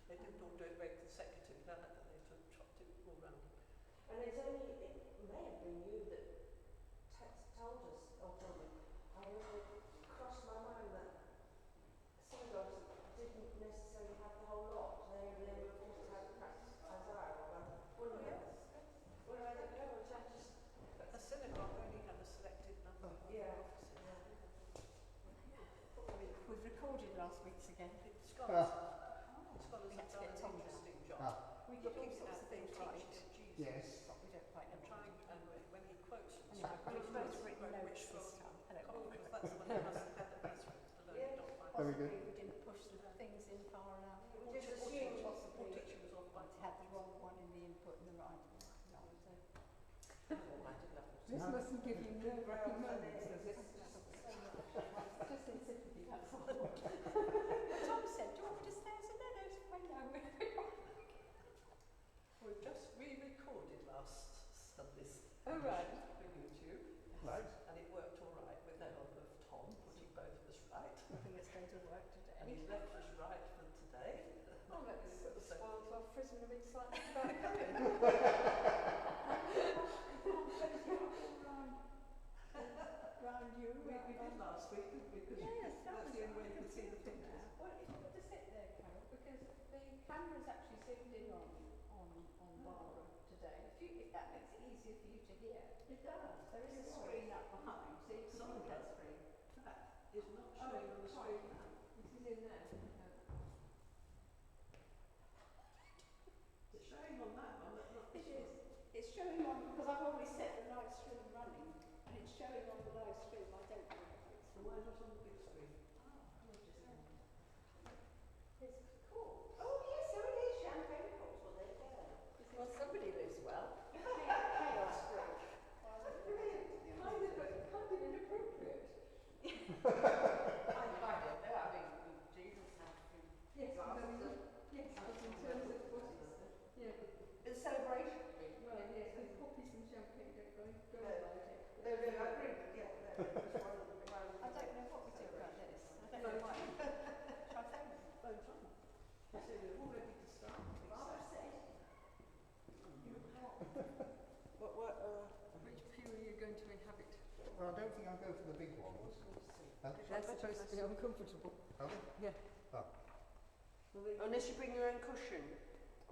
They didn't all do it very consecutive, they sort of chopped it all round. And it may have been you that told us, or told me, it crossed my mind that synagogues didn't necessarily have the whole lot. They were just had perhaps Isaiah or one of those. Well, I don't know, which I just... A synagogue only had a selected number of offices. We've recorded last week's again. Scholars have done an interesting job. We did all Looking sorts at of things the right. teaching of Jesus. Yes. But we don't quite know. And trying, and when he quotes from Anyway, we've both written which notes this scroll time. you Hello. because that's the one that has had the passwords to learn. Yeah. Not by Very good. Possibly we didn't push the things in far enough. We just assumed Possibly Or teacher was off by it had the wrong one in the input and the right one. This mustn't give you nerve-wracking moments, does it? Just in sympathy, that's all. Tom said, do you want me to stay? I said, no, it's fine now. We've just re-recorded last Sunday's Oh, right. for YouTube. Right. And it worked all right with the help of Tom putting both of us right. I think it's going to work today. And he left us right for today. Oh, that sort of So- spoils our frism of excitement about coming. Round you. We did last week, didn't we? Because Yes, that's the only way you can see the pictures. Well, it's good to sit there, Carol, because the camera's actually zoomed in on Barbara today. If that makes it easier for you to hear. It does. There is a screen up behind, so you can see that screen. That is not showing on the screen now. This is in there. It's showing on that one, but not It this is. one. It's showing on, because I've always set the live stream running, and it's showing on the live stream. I don't know if it's So why not on the big screen? It's cool. Oh, yes, so it is. Champagne corks. Well, there you go. Well, somebody lives well. Chaos group. Kind of inappropriate. I don't know. I mean, Jesus had to... Yes, but I mean, yes, but in terms of what it's... Yeah. It's a celebration. Well, yes, with poppies and champagne don't go No, about it. I agree, but yeah, no, it's one of the I don't know what we do about this. I don't know why. Shall I phone them? Phone Tom. So we're all ready to start. Barbara said. Which pew are you going to inhabit? Well, I don't think I'll go for the big ones. They're supposed to be uncomfortable. Are they? Yeah. Oh. Unless you bring your own cushion.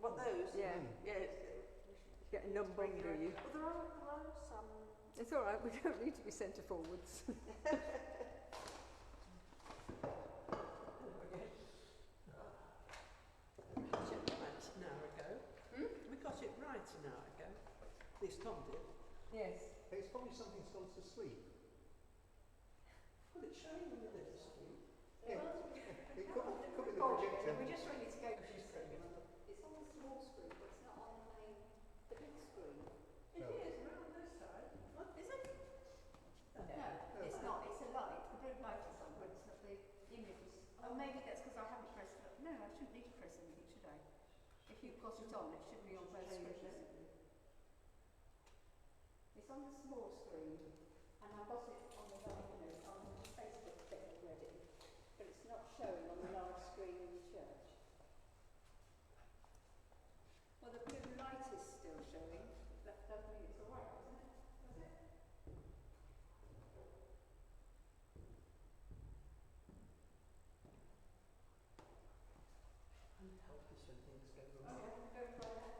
What, those? Yeah. Yeah. Get a numb bum, do you? Well, there are some... It's all right, we don't need to be centre forwards. We got it right an hour ago. We got it right an hour ago. At least Tom did. Yes. It's probably something's gone to sleep. Well, it's showing on the little screen. Yeah. It could be the projector. We're just ready to go. She's saying it. It's on the small screen, but it's not on the big screen. It No. is, around this side. What is it? No. No, it's not. It's a light. The blue light is on, but it's not the image. Oh, maybe that's because I haven't pressed it. No, I shouldn't need to press anything, should I? If you've got it on, it should be on both screens. It's on the small screen, and I've got it on the on the Facebook thing already, but it's not showing on the large screen in the church. Well, the blue light is still showing. That doesn't mean it's all right, doesn't it? Does it? And help us when things go wrong. Go for that.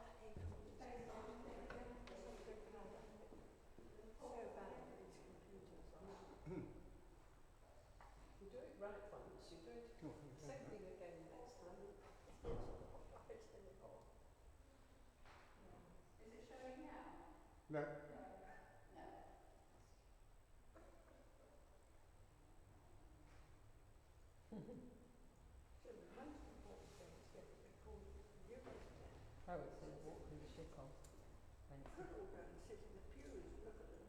You do it right once, you do it Oh, same thing again next time. Is it showing now? No. No. So the most important thing is get it recorded for you. Oh, it's going to walk through the shit on. Could all go and sit in the pews and look at them.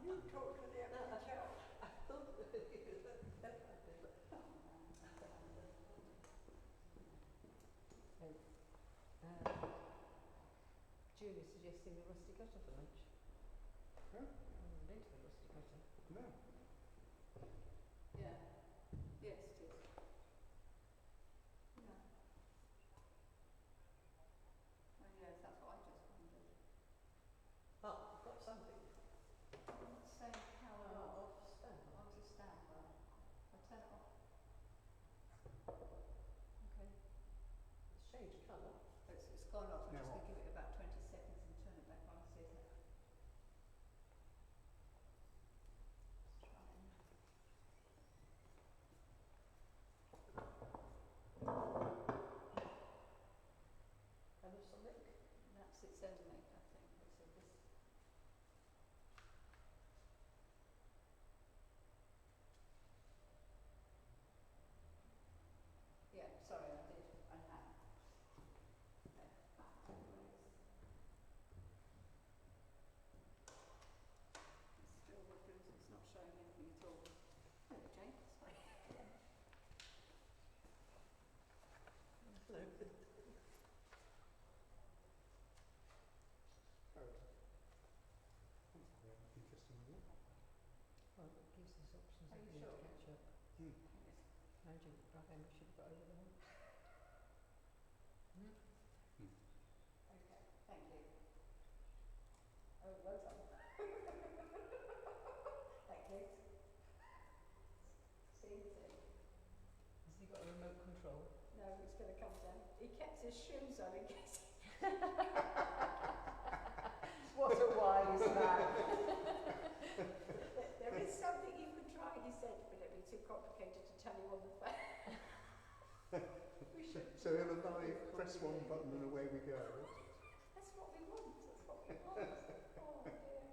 You talk to the empty chair. I thought Julie's suggesting the rusty cutter for lunch. Huh? I'm into the rusty cutter. No. Yeah. Yes, it is. Yeah. changed colour. It's gone off. I'm Now just what? going to give it about 20 seconds and turn it back on and see if that. Let's try and. Colour Sonic. That's its own make, I think. So this. Yeah, sorry, I did. I have. Okay. It's still looking, it's not showing anything at all. Hello, Jane. Sorry. Hello. Oh. That's quite interesting, isn't it? Well, it gives us options Are if you we need sure? to catch up. Hmm. Yes. How do you, I think we should have got over the hump. Okay, thank you. Oh, well done. Thank you. Same thing. Has he got a remote control? No, it's going to come down. He kept his shoes on in case. What a wise man. There is something you could try, he said, but it'd be too complicated to tell you on the phone. We should. So he'll arrive, press one button and away we go. That's what we want. That's what we want. Oh dear.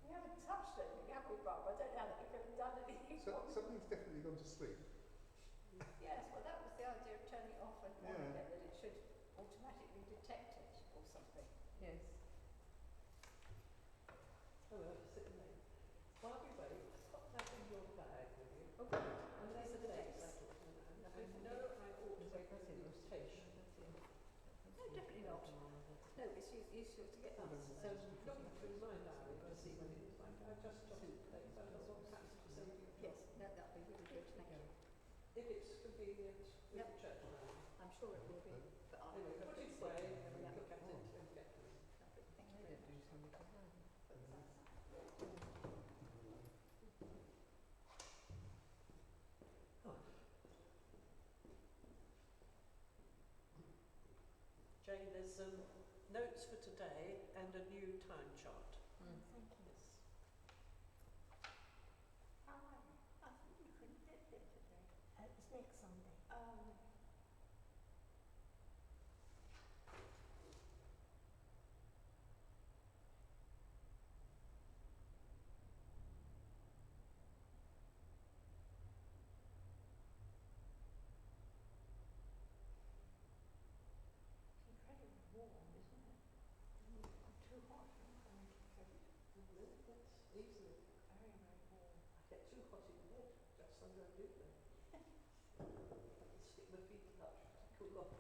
We haven't touched anything, have we, Bob? I don't know that we could have done anything. So something's definitely gone to sleep. Yes, well, that was the idea of turning it off and on Yeah. again, that it should automatically detect it or something. Yes. Hello, sitting there. While we wait, pop that in your bag, will you? Oh, And these are the dates. I know I ought to Is that wait for the present? invitation. No, definitely not. No, it's useful to get that. So looking through my diary to see when it was like, I just jotted the dates, I thought, well, perhaps to save you. Yes, no, that'd be really good, thank you. If it's convenient with Yep. the church around. I'm sure it will be, but I'll Anyway, put it away and we Yeah. look at it and get to it. Lovely, thank you Maybe very do much. something like that. Put that aside. Jane, there's notes for today and a new time chart. Mm. Thank you. How are you? I think you couldn't get there today. It's next Sunday. It's incredibly warm, isn't it? Too hot, I'm going to coat. No, that's easily. Very, very warm. I get too hot in bed, that's when I do them. I can stick my feet up to cool off.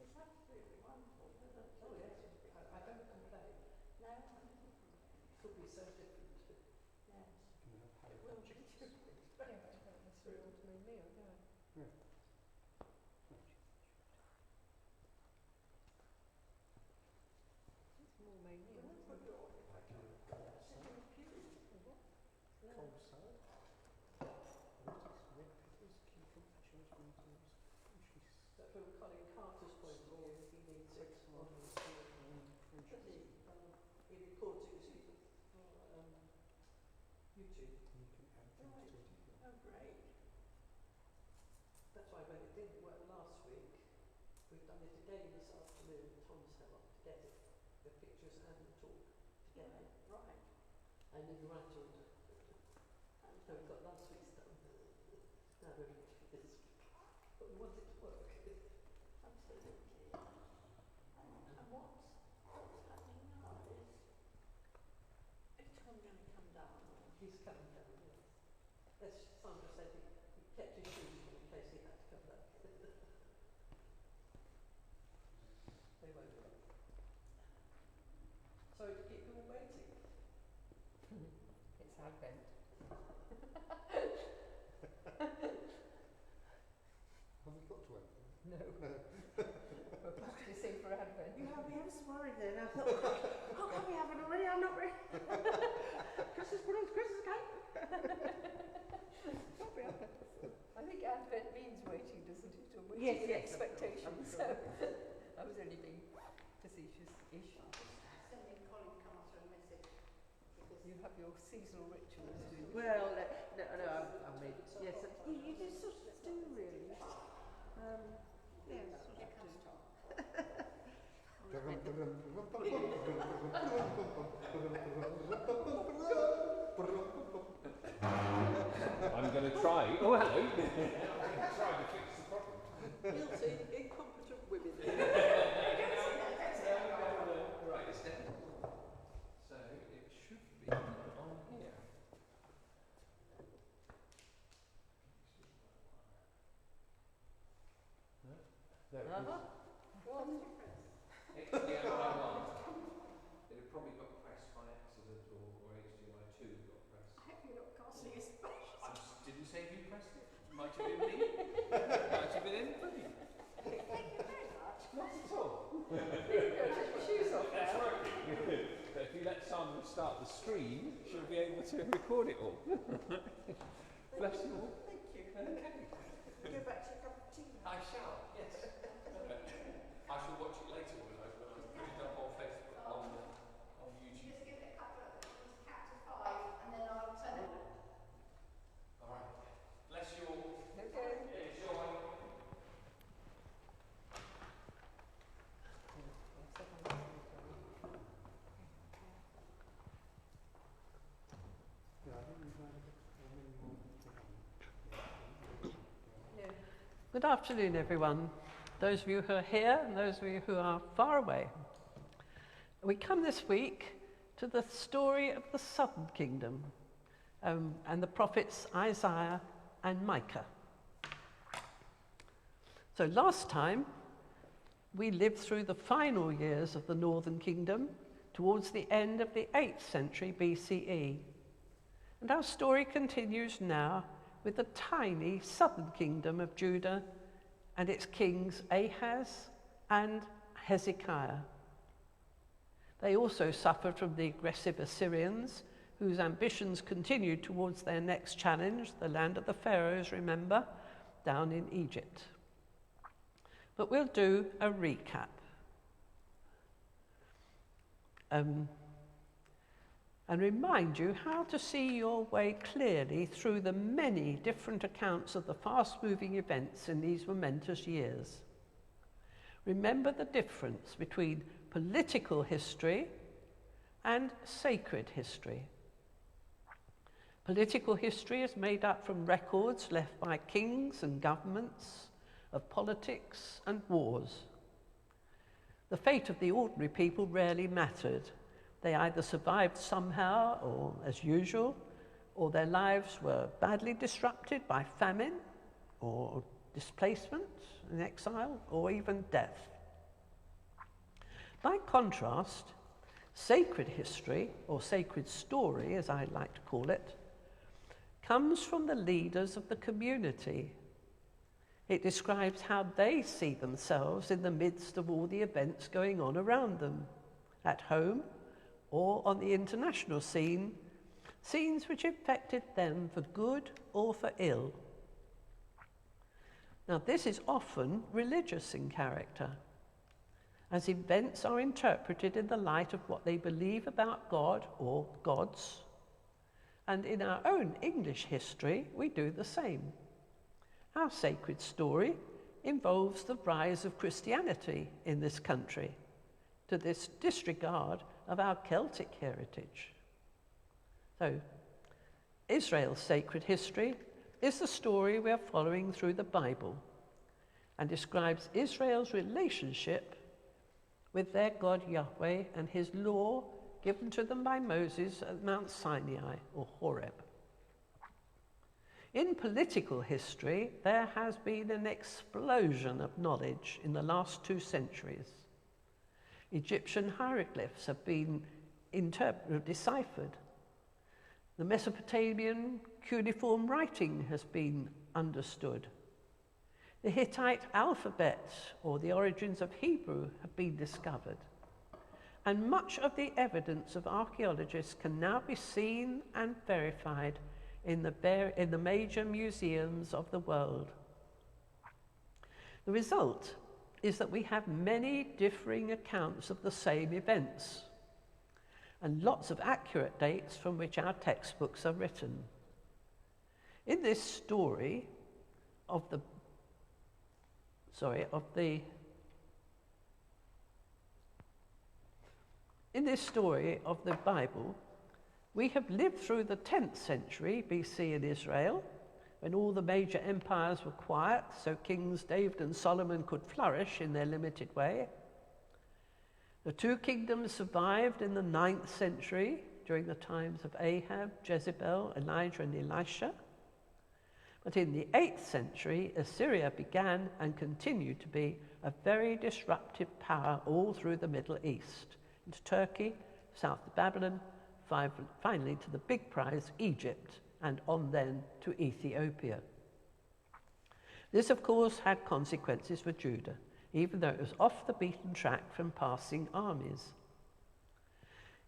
It's absolutely wonderful, isn't it? Oh yes, I don't complain. No, I didn't complain. It could be so different. Yes. You can have It Harry will be Potter. too. Yeah, but I don't necessarily want to mean meal, do I? It's more main meal, Well, isn't that's what it? you're, if I can, sit in the pew. Cold salad. Lettuce, red peppers, cucumber, choice tomatoes, fishy But from Colin Carter's point of view, he needs it on his Does he? he records it for YouTube. You can add things to it if you want. Oh, great. That's why when it didn't work last week, we've done it again this afternoon. Tom's helped to get it, the pictures and the talk together. Right. And in the right order. So we've got last week's done. Now we're ready for this week. But we want it to work. Absolutely. And what's happening now is Tom going to come down? He's coming down, yes. As Sandra said, he kept his shoes on in case he had to come back. They won't be. Sorry to keep you all waiting. It's Advent. Have we got to open? No. No. We're practicing for Advent. You had me ever so worried then. I thought, how come we haven't already? I'm not ready. Christmas puddings, Christmas cake. Not be Advent. I think think Advent means waiting, doesn't it? Or waiting Yes, in yes, of course, expectation. of So course. I was only being facetious-ish. Sending Colin Carter a message because You have your seasonal rituals, do you? Well, no, I mean, yes, you just sort of do really. Yes, sort of do. I'm going to try. Oh, hello. I'm going to try to fix the problem. Guilty, incompetent women. Right, it's dead. So it should be on here. No? There it is. XDMI1. It had probably got pressed by accident, or HDMI2 got pressed. I hope you're not casting aspersions. I just didn't say who pressed it. Might have been me. Might have been anybody. Thank you very much. Not at all. Take your shoes off That's now. working. But if you let Sandra start the screen, she'll be able to record it all. Bless you all. Thank you. Okay. Go back to your cup of tea now. I shall, yes. I shall watch it later when I put it up on Facebook, on YouTube. Just give it a couple of count to 5 and then I'll turn it on. All right. Bless you all. Okay. Enjoy. Yeah, I think we've had many more. Good afternoon, everyone. Those of you who are here and those of you who are far away. We come this week to the story of the southern kingdom and the prophets Isaiah and Micah. So last time, we lived through the final years of the northern kingdom towards the end of the 8th century BCE. And our story continues now with the tiny southern kingdom of Judah and its kings Ahaz and Hezekiah. They also suffered from the aggressive Assyrians, whose ambitions continued towards their next challenge, the land of the Pharaohs, remember, down in Egypt. But we'll do a recap. And remind you how to see your way clearly through the many different accounts of the fast-moving events in these momentous years. Remember the difference between political history and sacred history. Political history is made up from records left by kings and governments of politics and wars. The fate of the ordinary people rarely mattered. They either survived somehow, or as usual, or their lives were badly disrupted by famine, or displacement and exile, or even death. By contrast, sacred history, or sacred story, as I like to call it, comes from the leaders of the community. It describes how they see themselves in the midst of all the events going on around them, at home, or on the international scene, scenes which affected them for good or for ill. Now, this is often religious in character, as events are interpreted in the light of what they believe about God or gods. And in our own English history, we do the same. Our sacred story involves the rise of Christianity in this country, to this disregard of our Celtic heritage. So, Israel's sacred history is the story we are following through the Bible and describes Israel's relationship with their God Yahweh and his law given to them by Moses at Mount Sinai, or Horeb. In political history, there has been an explosion of knowledge in the last 2 centuries. Egyptian hieroglyphs have been deciphered. The Mesopotamian cuneiform writing has been understood. The Hittite alphabet, or the origins of Hebrew, have been discovered. And much of the evidence of archaeologists can now be seen and verified in the major museums of the world. The result is that we have many differing accounts of the same events and lots of accurate dates from which our textbooks are written. In this story of the Bible, we have lived through the 10th century BC in Israel, when all the major empires were quiet, so kings David and Solomon could flourish in their limited way. The two kingdoms survived in the 9th century during the times of Ahab, Jezebel, Elijah and Elisha. But in the 8th century, Assyria began and continued to be a very disruptive power all through the Middle East, into Turkey, south of Babylon, finally to the big prize, Egypt, and on then to Ethiopia. This, of course, had consequences for Judah, even though it was off the beaten track from passing armies.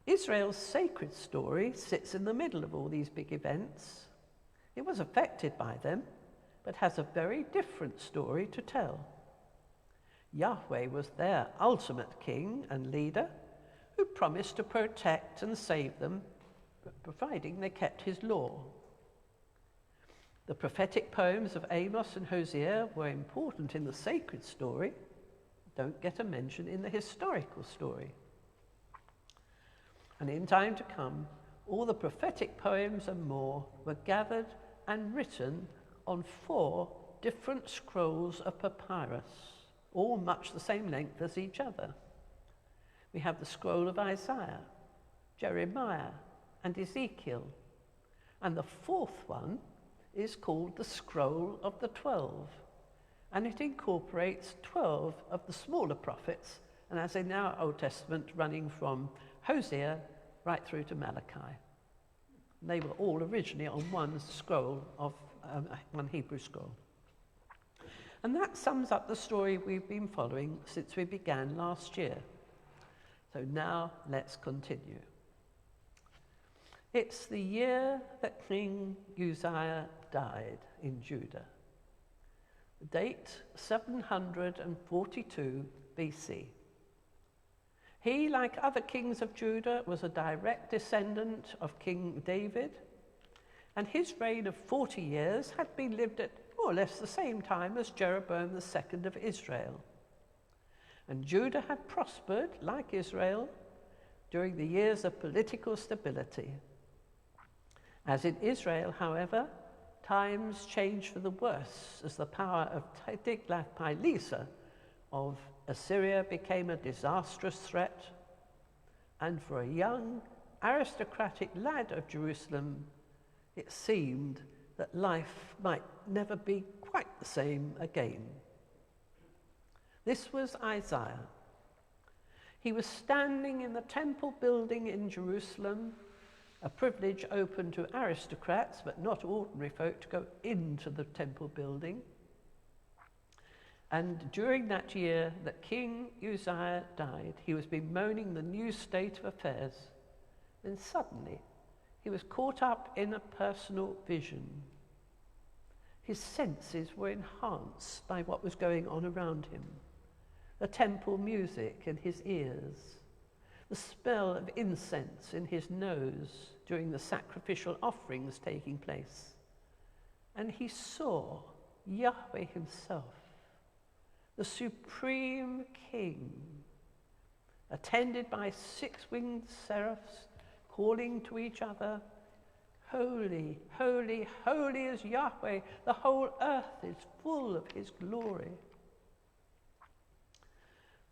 Israel's sacred story sits in the middle of all these big events. It was affected by them, but has a very different story to tell. Yahweh was their ultimate king and leader, who promised to protect and save them, providing they kept his law. The prophetic poems of Amos and Hosea were important in the sacred story, don't get a mention in the historical story. And in time to come, all the prophetic poems and more were gathered and written on 4 different scrolls of papyrus, all much the same length as each other. We have the scroll of Isaiah, Jeremiah, and Ezekiel, and the 4th one is called the Scroll of the 12, and it incorporates 12 of the smaller prophets, and as in our Old Testament, running from Hosea right through to Malachi. They were all originally on one scroll of one Hebrew scroll. And that sums up the story we've been following since we began last year. So now let's continue. It's the year that King Uzziah died in Judah. The date 742 BC. He, like other kings of Judah, was a direct descendant of King David, and his reign of 40 years had been lived at more or less the same time as Jeroboam II of Israel. And Judah had prospered, like Israel, during the years of political stability. As in Israel, however, times changed for the worse as the power of Tiglath-Pileser of Assyria became a disastrous threat, and for a young aristocratic lad of Jerusalem, it seemed that life might never be quite the same again. This was Isaiah. He was standing in the temple building in Jerusalem, a privilege open to aristocrats, but not ordinary folk to go into the temple building. And during that year that King Uzziah died, he was bemoaning the new state of affairs. Then suddenly, he was caught up in a personal vision. His senses were enhanced by what was going on around him. The temple music in his ears, the smell of incense in his nose during the sacrificial offerings taking place. And he saw Yahweh himself, the supreme king, attended by 6-winged seraphs, calling to each other, "Holy, holy, holy is Yahweh, the whole earth is full of his glory."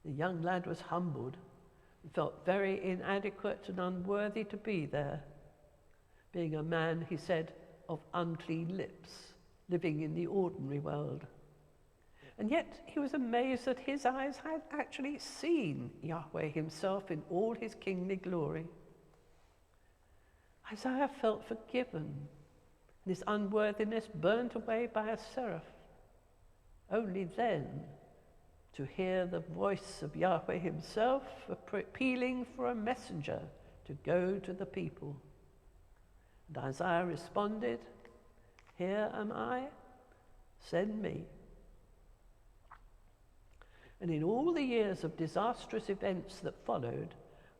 The young lad was humbled and felt very inadequate and unworthy to be there, being a man, he said, of unclean lips, living in the ordinary world. And yet he was amazed that his eyes had actually seen Yahweh himself in all his kingly glory. Isaiah felt forgiven, and his unworthiness burnt away by a seraph. Only then to hear the voice of Yahweh himself appealing for a messenger to go to the people. And Isaiah responded, "Here am I, send me." And in all the years of disastrous events that followed,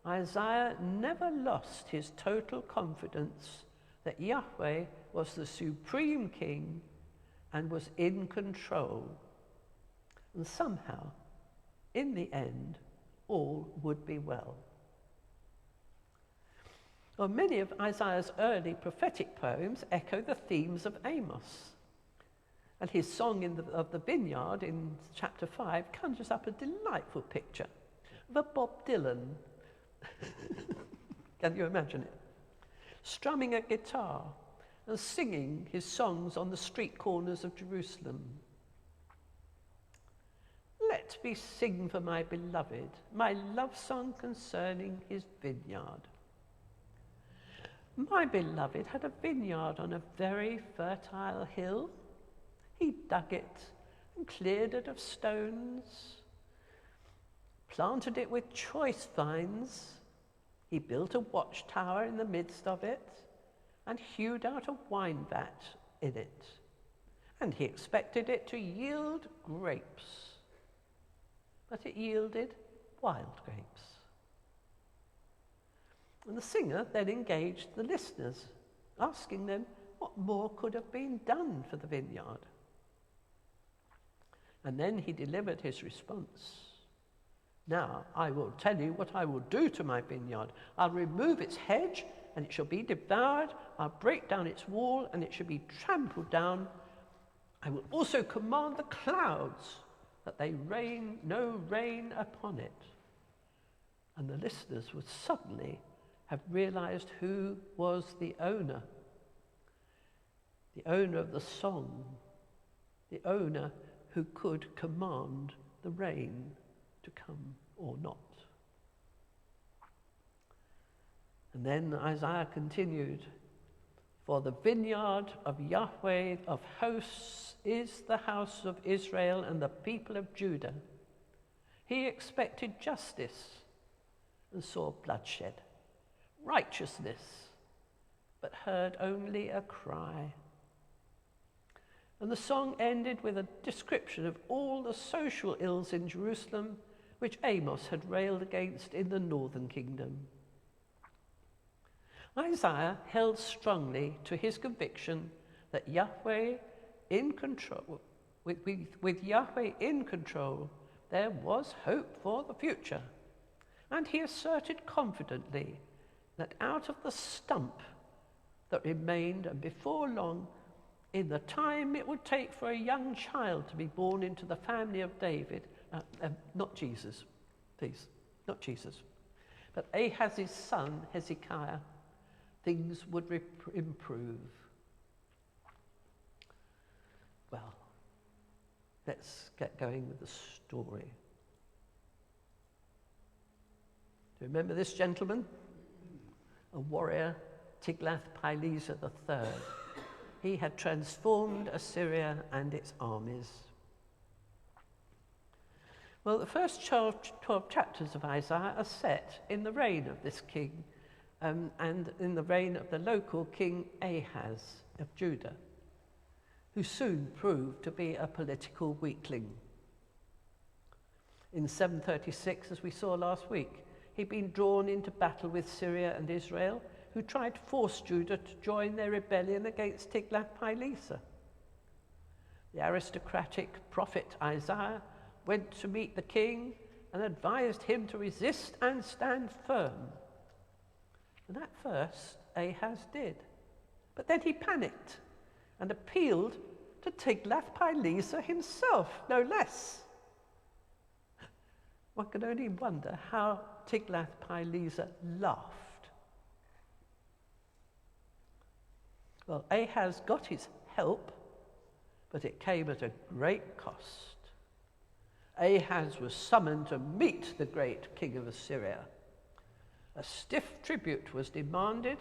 Isaiah never lost his total confidence that Yahweh was the supreme king and was in control. And somehow, in the end, all would be well. Well, many of Isaiah's early prophetic poems echo the themes of Amos. And his song of the vineyard in chapter 5 conjures up a delightful picture of a Bob Dylan. Can you imagine it? Strumming a guitar and singing his songs on the street corners of Jerusalem. Let me sing for my beloved, my love song concerning his vineyard. My beloved had a vineyard on a very fertile hill. He dug it and cleared it of stones, planted it with choice vines. He built a watchtower in the midst of it and hewed out a wine vat in it. And he expected it to yield grapes, but it yielded wild grapes. And the singer then engaged the listeners, asking them what more could have been done for the vineyard. And then he delivered his response. Now I will tell you what I will do to my vineyard. I'll remove its hedge, and it shall be devoured. I'll break down its wall, and it shall be trampled down. I will also command the clouds that they rain no rain upon it. And the listeners would suddenly have realized who was the owner of the song, the owner who could command the rain to come or not. And then Isaiah continued, "For the vineyard of Yahweh of hosts is the house of Israel and the people of Judah. He expected justice and saw bloodshed, righteousness, but heard only a cry." And the song ended with a description of all the social ills in Jerusalem which Amos had railed against in the northern kingdom. Isaiah held strongly to his conviction that Yahweh in control, with Yahweh in control, there was hope for the future. And he asserted confidently that out of the stump that remained, and before long, in the time it would take for a young child to be born into the family of David, not Jesus, please, not Jesus, but Ahaz's son, Hezekiah, things would improve. Well, let's get going with the story. Do you remember this gentleman? A warrior, Tiglath-Pileser III. He had transformed Assyria and its armies. Well, the first 12 chapters of Isaiah are set in the reign of this king and in the reign of the local king Ahaz of Judah, who soon proved to be a political weakling. In 736, as we saw last week, he'd been drawn into battle with Syria and Israel, who tried to force Judah to join their rebellion against Tiglath-Pileser. The aristocratic prophet Isaiah went to meet the king and advised him to resist and stand firm. And at first, Ahaz did. But then he panicked and appealed to Tiglath-Pileser himself, no less. One can only wonder how Tiglath-Pileser laughed. Well, Ahaz got his help, but it came at a great cost. Ahaz was summoned to meet the great king of Assyria. A stiff tribute was demanded,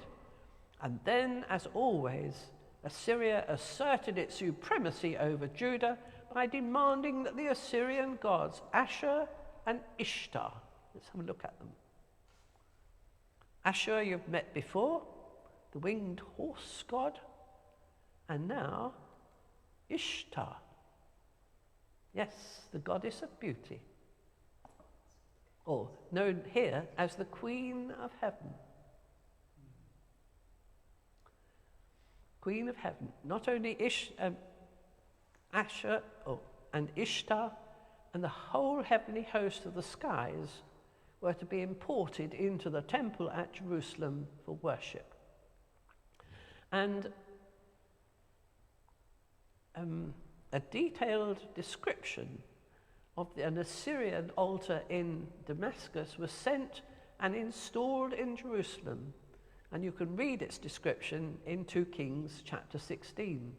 and then, as always, Assyria asserted its supremacy over Judah by demanding that the Assyrian gods Ashur and Ishstah, let's have a look at them. Ashur you've met before, the winged horse god, and now Ishstah. Yes, the goddess of beauty, or known here as the Queen of Heaven. Queen of Heaven. Not only Asher and Ishtar and the whole heavenly host of the skies were to be imported into the temple at Jerusalem for worship. And a detailed description of an Assyrian altar in Damascus was sent and installed in Jerusalem, and you can read its description in 2 Kings chapter 16.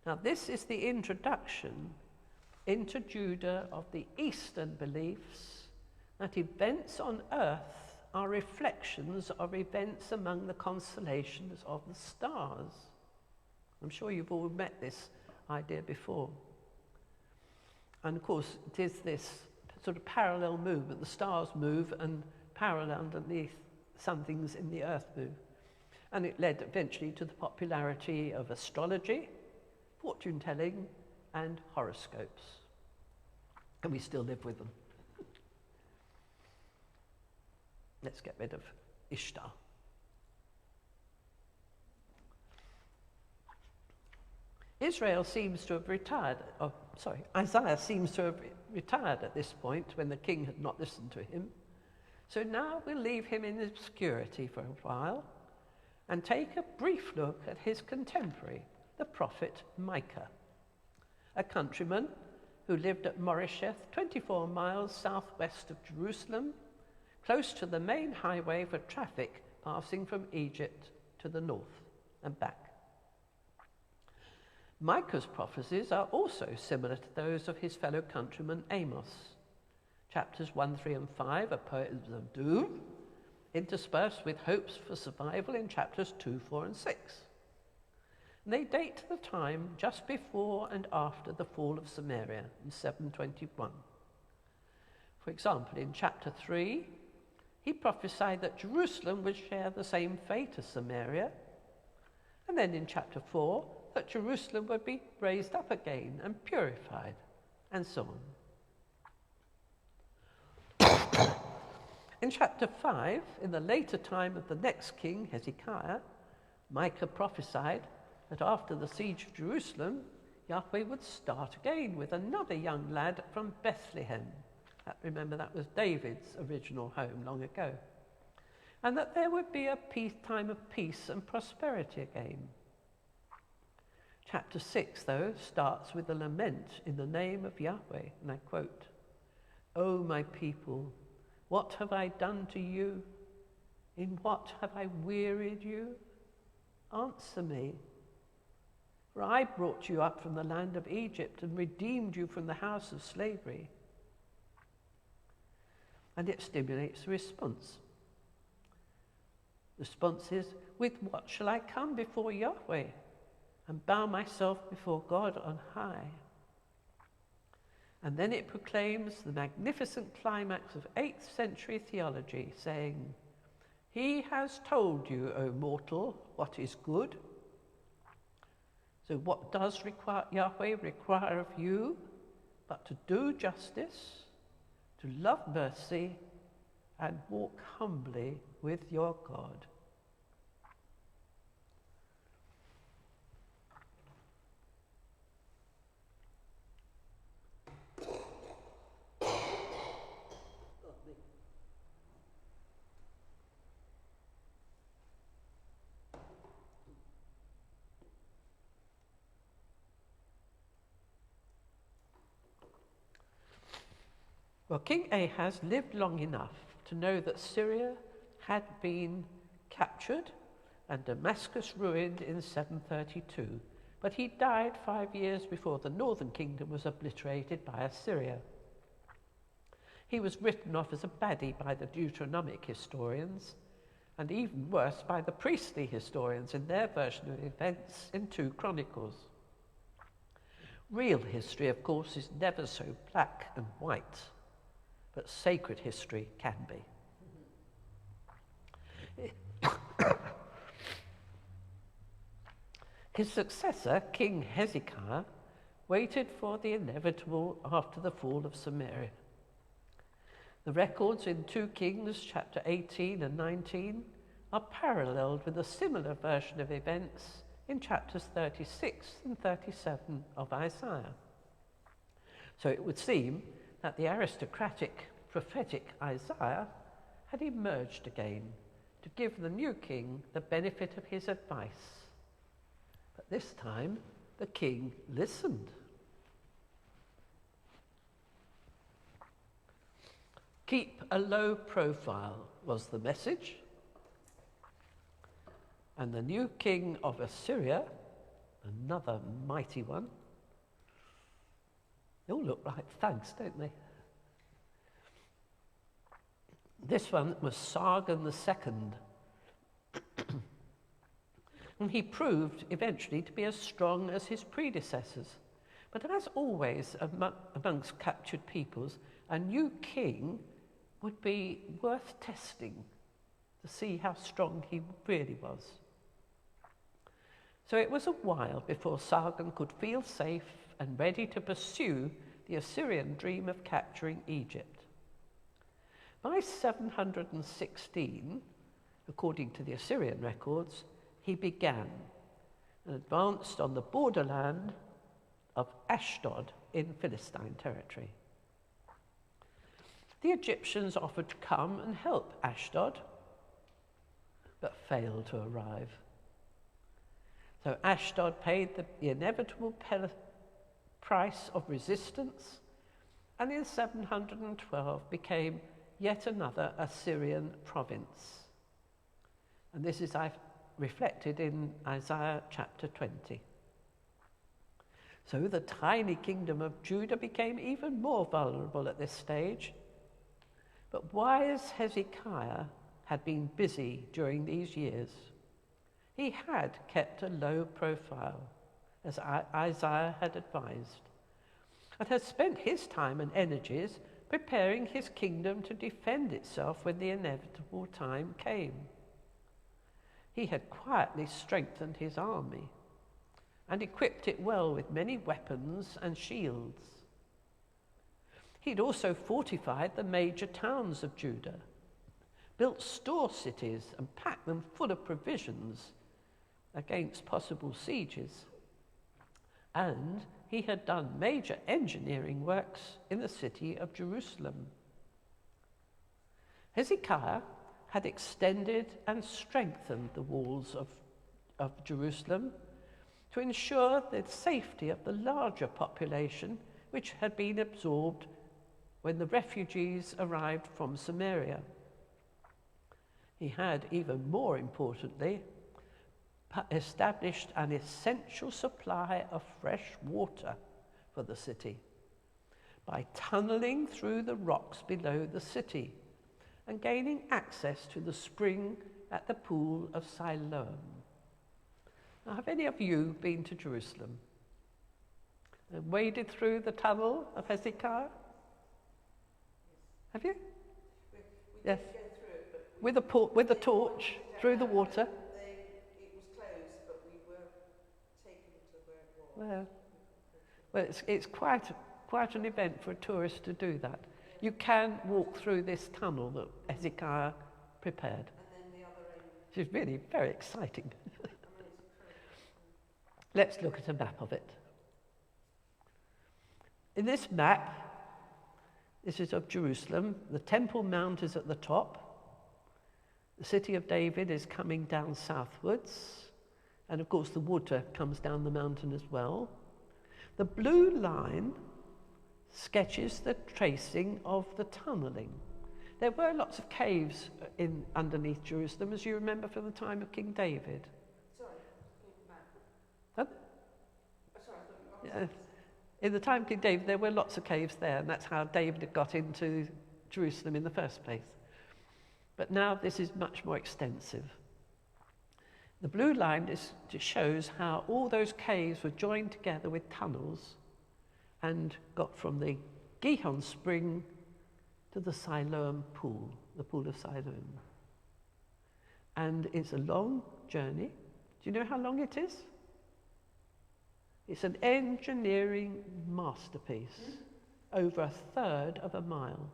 Now this is the introduction into Judah of the Eastern beliefs that events on earth are reflections of events among the constellations of the stars. I'm sure you've all met this idea before. And of course, it is this sort of parallel movement. The stars move and parallel underneath some things in the earth move. And it led eventually to the popularity of astrology, fortune telling, and horoscopes. And we still live with them. Let's get rid of Ishtar. Isaiah seems to have retired at this point when the king had not listened to him. So now we'll leave him in obscurity for a while and take a brief look at his contemporary, the prophet Micah, a countryman who lived at Moresheth, 24 miles southwest of Jerusalem, close to the main highway for traffic passing from Egypt to the north and back. Micah's prophecies are also similar to those of his fellow countryman Amos. Chapters 1, 3 and 5 are poems of doom, interspersed with hopes for survival in chapters 2, 4 and 6. And they date to the time just before and after the fall of Samaria in 721. For example, in chapter 3, he prophesied that Jerusalem would share the same fate as Samaria. And then in chapter 4, that Jerusalem would be raised up again and purified, and so on. In chapter 5, in the later time of the next king, Hezekiah, Micah prophesied that after the siege of Jerusalem, Yahweh would start again with another young lad from Bethlehem. Remember, that was David's original home long ago. And that there would be a time of peace and prosperity again. Chapter 6, though, starts with a lament in the name of Yahweh, and I quote, "O my people, what have I done to you? In what have I wearied you? Answer me. For I brought you up from the land of Egypt and redeemed you from the house of slavery." And it stimulates a response. The response is, "With what shall I come before Yahweh and bow myself before God on high?" And then it proclaims the magnificent climax of 8th century theology, saying, "He has told you, O mortal, what is good." So what does Yahweh require of you but to do justice, to love mercy, and walk humbly with your God? Well, King Ahaz lived long enough to know that Syria had been captured and Damascus ruined in 732, but he died 5 years before the northern kingdom was obliterated by Assyria. He was written off as a baddie by the Deuteronomic historians, and even worse by the priestly historians in their version of events in 2 Chronicles. Real history, of course, is never so black and white, but sacred history can be. His successor, King Hezekiah, waited for the inevitable after the fall of Samaria. The records in 2 Kings chapter 18 and 19 are paralleled with a similar version of events in chapters 36 and 37 of Isaiah. So it would seem that the aristocratic prophetic Isaiah had emerged again to give the new king the benefit of his advice. But this time, the king listened. Keep a low profile was the message. And the new king of Assyria, another mighty one, they all look like thugs, don't they? This one was Sargon II. And he proved eventually to be as strong as his predecessors. But as always amongst captured peoples, a new king would be worth testing to see how strong he really was. So it was a while before Sargon could feel safe and ready to pursue the Assyrian dream of capturing Egypt. By 716, according to the Assyrian records, he began and advanced on the borderland of Ashdod in Philistine territory. The Egyptians offered to come and help Ashdod, but failed to arrive. So Ashdod paid the inevitable price of resistance, and in 712 became yet another Assyrian province. And this is reflected in Isaiah chapter 20. So the tiny kingdom of Judah became even more vulnerable at this stage. But wise Hezekiah had been busy during these years. He had kept a low profile, as Isaiah had advised, and had spent his time and energies preparing his kingdom to defend itself when the inevitable time came. He had quietly strengthened his army and equipped it well with many weapons and shields. He'd also fortified the major towns of Judah, built store cities and packed them full of provisions against possible sieges. And he had done major engineering works in the city of Jerusalem. Hezekiah had extended and strengthened the walls of Jerusalem to ensure the safety of the larger population which had been absorbed when the refugees arrived from Samaria. He had, even more importantly, established an essential supply of fresh water for the city by tunneling through the rocks below the city and gaining access to the spring at the pool of Siloan. Now, have any of you been to Jerusalem and waded through the tunnel of Hezekiah? Have you? Yes. Go through it, but With a torch through the water. it was closed, but we were taken to where it was. Well, it's quite an event for a tourist to do that. You can walk through this tunnel that Hezekiah prepared. And then the other end. It's really very exciting. Let's look at a map of it. In this map, this is of Jerusalem. The Temple Mount is at the top. The city of David is coming down southwards. And of course the water comes down the mountain as well. The blue line sketches the tracing of the tunneling. There were lots of caves underneath Jerusalem, as you remember from the time of King David. Sorry, Huh? sorry, I thought you were In the time of King David, there were lots of caves there, and that's how David had got into Jerusalem in the first place. But now this is much more extensive. The blue line just shows how all those caves were joined together with tunnels and got from the Gihon spring to the Siloam pool, the pool of Siloam. And it's a long journey. Do you know how long it is? It's an engineering masterpiece, over 1/3 of a mile.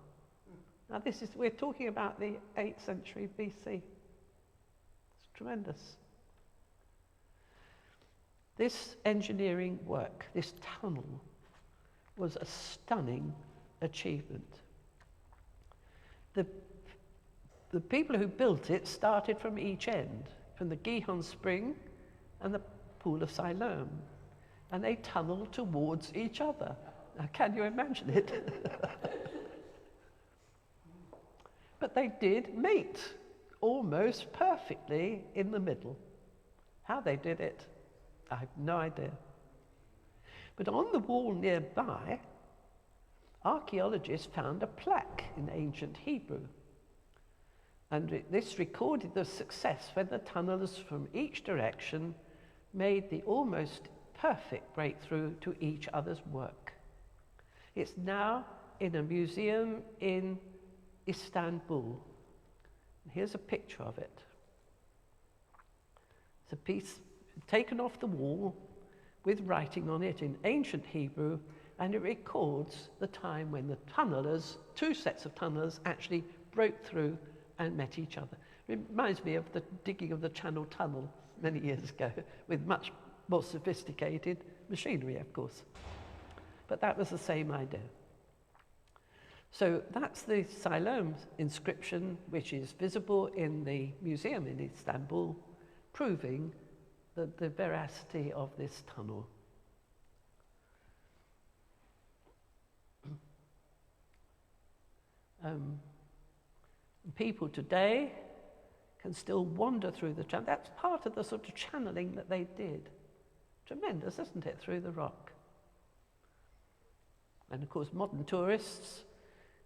Now we're talking about the 8th century BC. It's tremendous. This engineering work, this tunnel, was a stunning achievement. The people who built it started from each end, from the Gihon Spring and the Pool of Siloam, and they tunneled towards each other. Now, can you imagine it? But they did meet almost perfectly in the middle. How they did it, I have no idea. But on the wall nearby, archaeologists found a plaque in ancient Hebrew. And this recorded the success when the tunnelers from each direction made the almost perfect breakthrough to each other's work. It's now in a museum in Istanbul. Here's a picture of it. It's a piece taken off the wall with writing on it in ancient Hebrew, and it records the time when the tunnelers, 2 sets of tunnelers, actually broke through and met each other. It reminds me of the digging of the Channel Tunnel many years ago, with much more sophisticated machinery, of course. But that was the same idea. So that's the Siloan inscription, which is visible in the museum in Istanbul, proving the veracity of this tunnel. People today can still wander through the channel. That's part of the sort of channeling that they did. Tremendous, isn't it, through the rock? And of course, modern tourists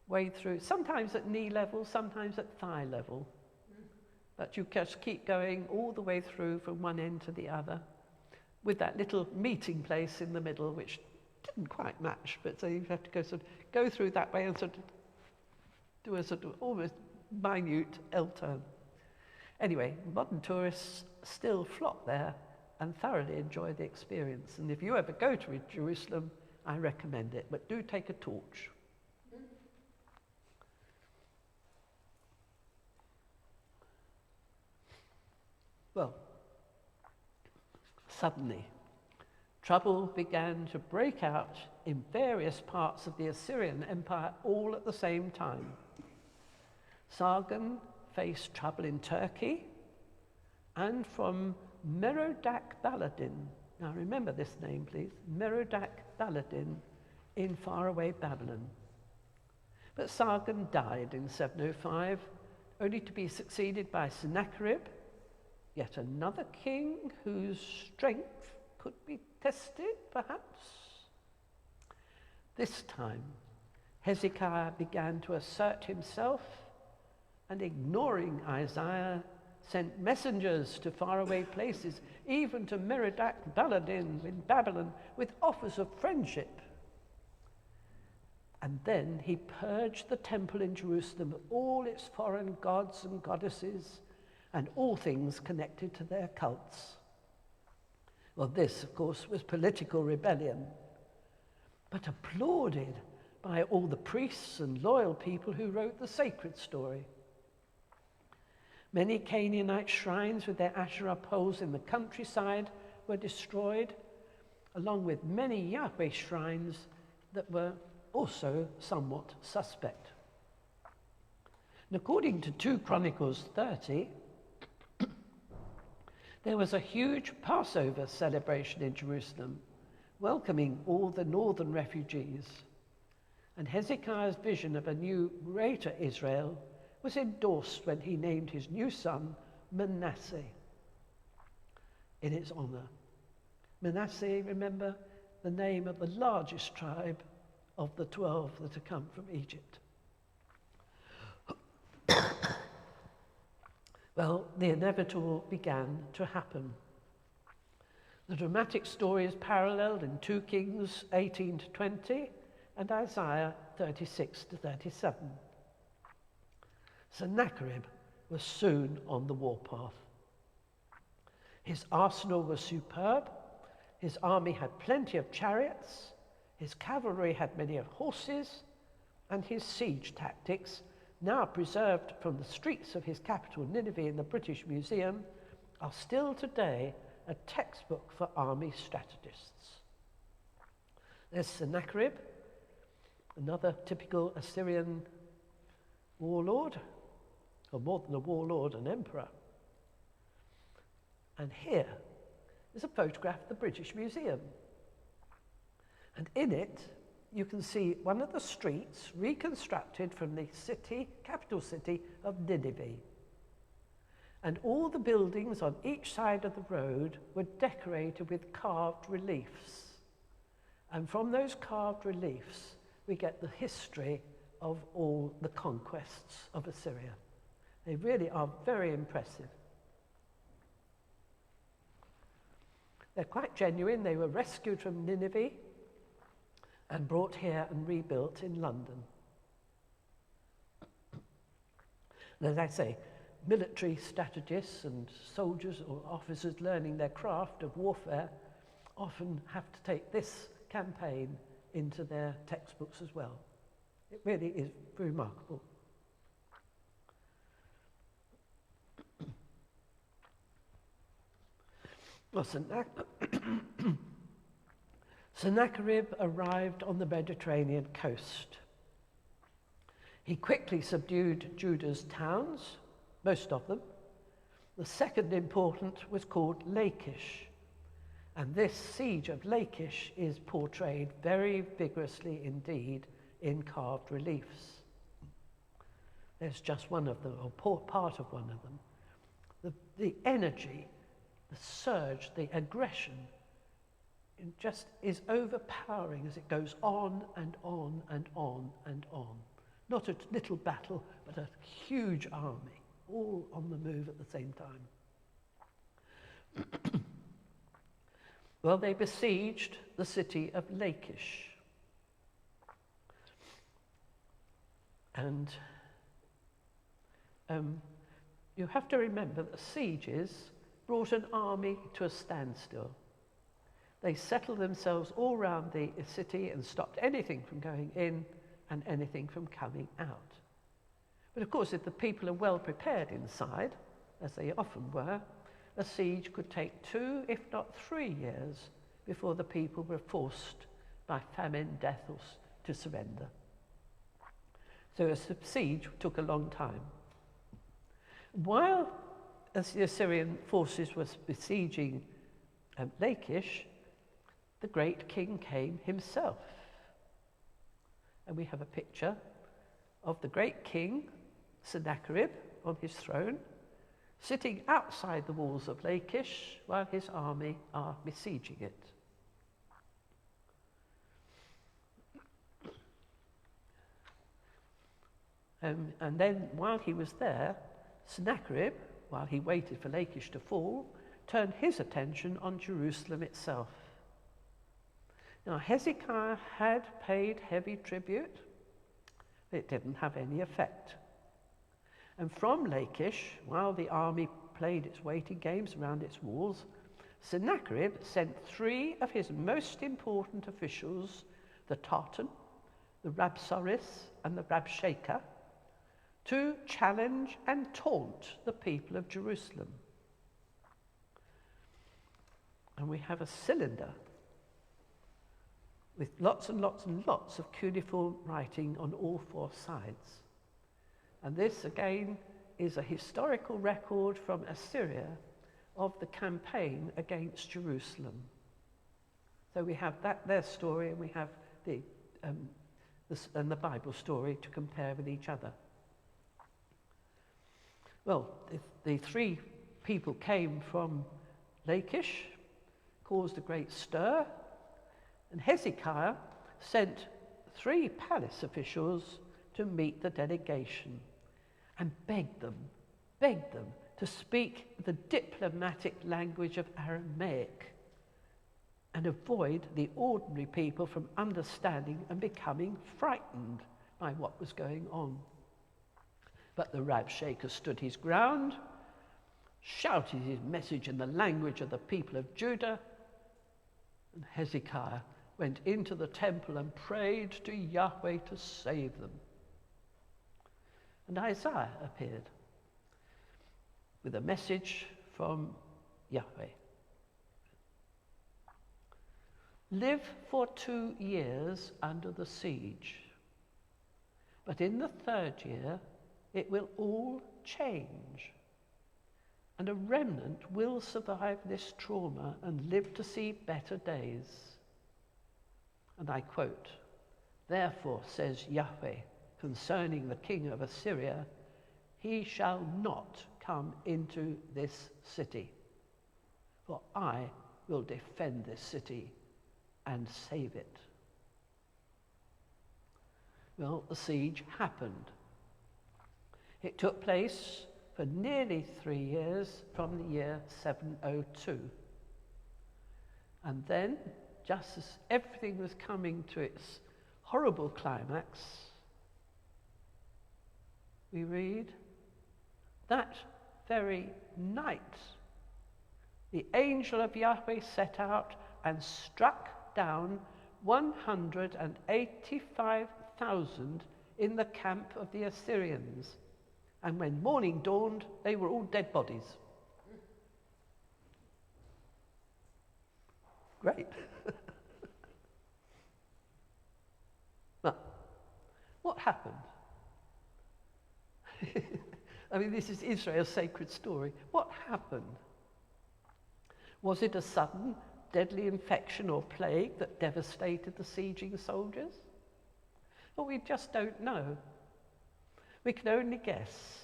wade through, sometimes at knee level, sometimes at thigh level. But you just keep going all the way through from one end to the other, with that little meeting place in the middle, which didn't quite match, but so you have to go through that way and sort of do a sort of almost minute L-turn. Anyway, modern tourists still flock there and thoroughly enjoy the experience. And if you ever go to Jerusalem, I recommend it, but do take a torch. Well, suddenly, trouble began to break out in various parts of the Assyrian Empire all at the same time. Sargon faced trouble in Turkey, and from Merodach Baladan, now remember this name please, Merodach Baladan in faraway Babylon. But Sargon died in 705, only to be succeeded by Sennacherib, yet another king whose strength could be tested, perhaps. This time, Hezekiah began to assert himself, and ignoring Isaiah, sent messengers to faraway places, even to Merodach Baladan in Babylon, with offers of friendship. And then he purged the temple in Jerusalem of all its foreign gods and goddesses, and all things connected to their cults. Well, this, of course, was political rebellion, but applauded by all the priests and loyal people who wrote the sacred story. Many Canaanite shrines with their Asherah poles in the countryside were destroyed, along with many Yahweh shrines that were also somewhat suspect. And according to 2 Chronicles 30, there was a huge Passover celebration in Jerusalem, welcoming all the northern refugees. And Hezekiah's vision of a new greater Israel was endorsed when he named his new son Manasseh in its honor. Manasseh, remember, the name of the largest tribe of the 12 that had come from Egypt. Well, the inevitable began to happen. The dramatic story is paralleled in 2 Kings 18 to 20 and Isaiah 36 to 37. Sennacherib was soon on the warpath. His arsenal was superb, His army had plenty of chariots, his cavalry had many of horses, and his siege tactics, now preserved from the streets of his capital Nineveh in the British Museum, are still today a textbook for army strategists. There's Sennacherib, another typical Assyrian warlord, or more than a warlord, an emperor. And here is a photograph of the British Museum. And in it, you can see one of the streets reconstructed from the capital city of Nineveh. And all the buildings on each side of the road were decorated with carved reliefs. And from those carved reliefs, we get the history of all the conquests of Assyria. They really are very impressive. They're quite genuine. They were rescued from Nineveh and brought here and rebuilt in London. And as I say, military strategists and soldiers or officers learning their craft of warfare often have to take this campaign into their textbooks as well. It really is remarkable. Well, Sennacherib arrived on the Mediterranean coast. He quickly subdued Judah's towns, most of them. The second important was called Lachish, and this siege of Lachish is portrayed very vigorously indeed in carved reliefs. There's just one of them, or part of one of them. The energy, the surge, the aggression, it just is overpowering as it goes on and on and on and on. Not a little battle, but a huge army, all on the move at the same time. Well, they besieged the city of Lachish. And you have to remember that sieges brought an army to a standstill. They settled themselves all around the city and stopped anything from going in and anything from coming out. But of course, if the people are well prepared inside, as they often were, a siege could take 2, if not 3 years before the people were forced by famine, death, or to surrender. So a siege took a long time. While the Assyrian forces were besieging Lachish, the great king came himself. And we have a picture of the great king, Sennacherib, on his throne, sitting outside the walls of Lachish while his army are besieging it. And then while he was there, Sennacherib, while he waited for Lachish to fall, turned his attention on Jerusalem itself. Now, Hezekiah had paid heavy tribute. It didn't have any effect. And from Lachish, while the army played its waiting games around its walls, Sennacherib sent 3 of his most important officials, the Tartan, the Rabsaris, and the Rabshakeh, to challenge and taunt the people of Jerusalem. And we have a cylinder with lots and lots and lots of cuneiform writing on all 4 sides. And this, again, is a historical record from Assyria of the campaign against Jerusalem. So we have their story, and we have the Bible story to compare with each other. Well, the 3 people came from Lachish, caused a great stir, and Hezekiah sent 3 palace officials to meet the delegation and begged them to speak the diplomatic language of Aramaic and avoid the ordinary people from understanding and becoming frightened by what was going on. But the Rabshakeh stood his ground, shouted his message in the language of the people of Judah, And Hezekiah went into the temple and prayed to Yahweh to save them. And Isaiah appeared with a message from Yahweh. Live for 2 years under the siege, but in the 3rd year it will all change, and a remnant will survive this trauma and live to see better days. And I quote, "Therefore, says Yahweh, concerning the king of Assyria, he shall not come into this city, for I will defend this city and save it." Well, the siege happened. It took place for nearly 3 years from the year 702. And then, just as everything was coming to its horrible climax, we read, that very night, the angel of Yahweh set out and struck down 185,000 in the camp of the Assyrians. And when morning dawned, they were all dead bodies. Great. Well, what happened? I mean, this is Israel's sacred story. What happened? Was it a sudden, deadly infection or plague that devastated the sieging soldiers? Well, we just don't know. We can only guess.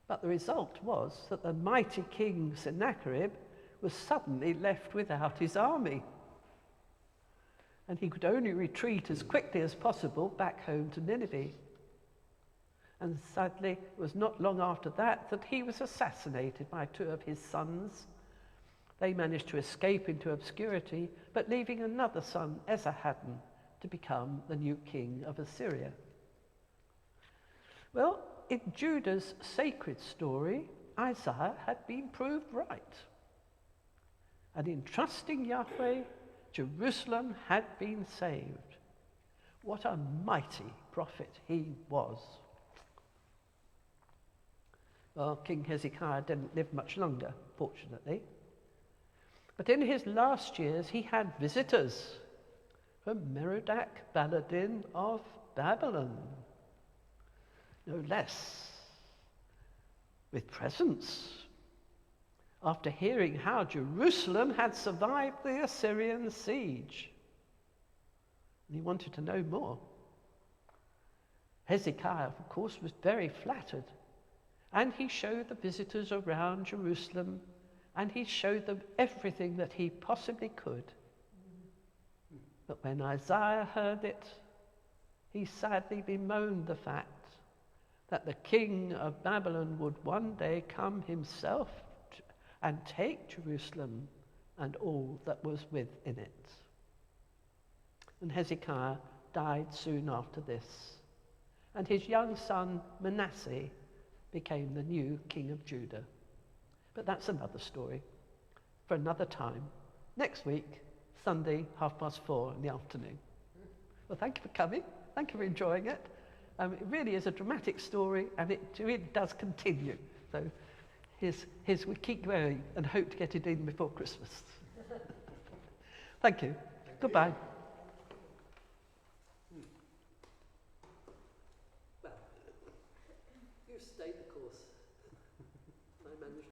But the result was that the mighty king Sennacherib was suddenly left without his army. And he could only retreat as quickly as possible back home to Nineveh. And sadly, it was not long after that that he was assassinated by 2 of his sons. They managed to escape into obscurity, but leaving another son, Esarhaddon, to become the new king of Assyria. Well, in Judah's sacred story, Isaiah had been proved right. And in trusting Yahweh, Jerusalem had been saved. What a mighty prophet he was. Well, King Hezekiah didn't live much longer, fortunately. But in his last years, he had visitors from Merodach-Baladan of Babylon. No less, with presents, after hearing how Jerusalem had survived the Assyrian siege. And he wanted to know more. Hezekiah, of course, was very flattered, and he showed the visitors around Jerusalem, and he showed them everything that he possibly could. But when Isaiah heard it, he sadly bemoaned the fact that the king of Babylon would one day come himself and take Jerusalem and all that was within it. And Hezekiah died soon after this, and his young son Manasseh became the new king of Judah. But that's another story for another time. Next week, Sunday, 4:30 in the afternoon. Well, thank you for coming. Thank you for enjoying it. It really is a dramatic story, and it really does continue. So we keep going and hope to get it in before Christmas. Thank you. Goodbye. Well, you stayed the course. I managed.